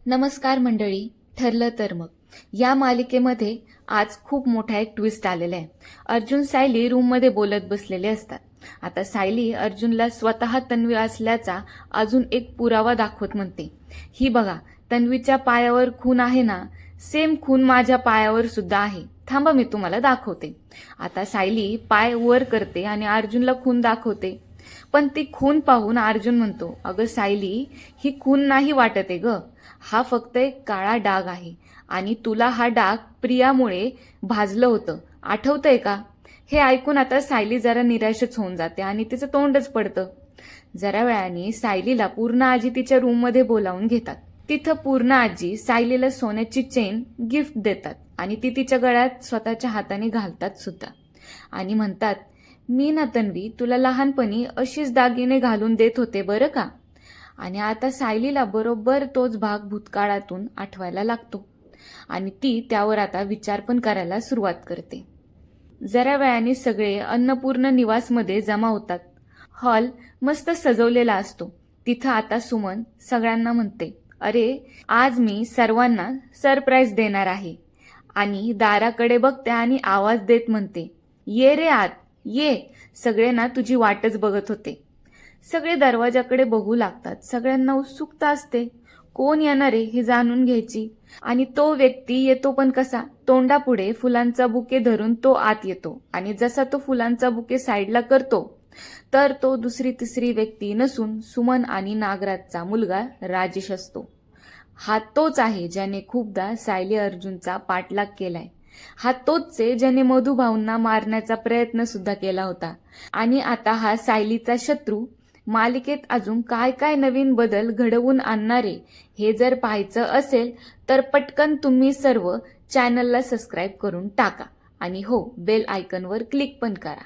नमस्कार मंडळी. ठरलं तर मग या मालिकेमध्ये आज खूप मोठा एक ट्विस्ट आलेला आहे. अर्जुन सायली रूममध्ये बोलत बसलेले असतात. आता सायली अर्जुनला स्वतः तन्वी असल्याचा अजून एक पुरावा दाखवत म्हणते, ही बघा, तन्वीच्या पायावर खून आहे ना, सेम खून माझ्या पायावर सुद्धा आहे. थांबा, मी तुम्हाला दाखवते. आता सायली पाय वर करते आणि अर्जुनला खून दाखवते. पण ती खून पाहून अर्जुन म्हणतो, अगं सायली, ही खून नाही वाटत आहे ग, हा फक्त एक काळा डाग आहे. आणि तुला हा डाग प्रियामुळे भाजलं होतं, आठवतंय का? हे ऐकून आता सायली जरा निराशच होऊन जाते आणि तिचं तोंडच पडतं. जरा वेळाने सायलीला पूर्ण आजी तिच्या रूममध्ये बोलावून घेतात. तिथं पूर्ण आजी सायलीला सोन्याची चेन गिफ्ट देतात आणि ती तिच्या गळ्यात स्वतःच्या हाताने घालतात सुद्धा आणि म्हणतात, मी ना तन्वी, तुला लहानपणी अशीच दागिने घालून देत होते बरं का. आणि आता सायलीला बरोबर तोच भाग भूतकाळातून आठवायला लागतो आणि ती त्यावर आता विचार पण करायला सुरुवात करते. जरा वेळाने सगळे अन्नपूर्ण निवासमध्ये जमा होतात. हॉल मस्त सजवलेला असतो. तिथं आता सुमन सगळ्यांना म्हणते, अरे, आज मी सर्वांना सरप्राईज देणार आहे. आणि दाराकडे बघते आणि आवाज देत म्हणते, ये रे आत, ये. सगळे ना तुझी वाटच बघत होते. सगळे दरवाजाकडे बघू लागतात. सगळ्यांना उत्सुकता असते, कोण येणार आहे हे जाणून घ्यायची. आणि तो व्यक्ती येतो पण कसा, तोंडापुढे फुलांचा बुके धरून तो आत येतो आणि जसा तो फुलांचा बुके साईडला करतो तर तो दुसरी तिसरी व्यक्ती नसून सुमन आणि नागराजचा मुलगा राजेश असतो. हा तोच आहे ज्याने खूपदा सायली अर्जुनचा पाठलाग केलाय. हा तोच आहे ज्याने मधुभाऊंना मारण्याचा प्रयत्न सुद्धा केला होता. आणि आता हा सायलीचा शत्रू. मालिकेत अजून काय काय नवीन बदल घडवून आणणारे हे जर पाहायचं असेल तर पटकन तुम्ही सर्व चॅनलला सबस्क्राईब करून टाका आणि हो, बेल आयकॉनवर क्लिक पण करा.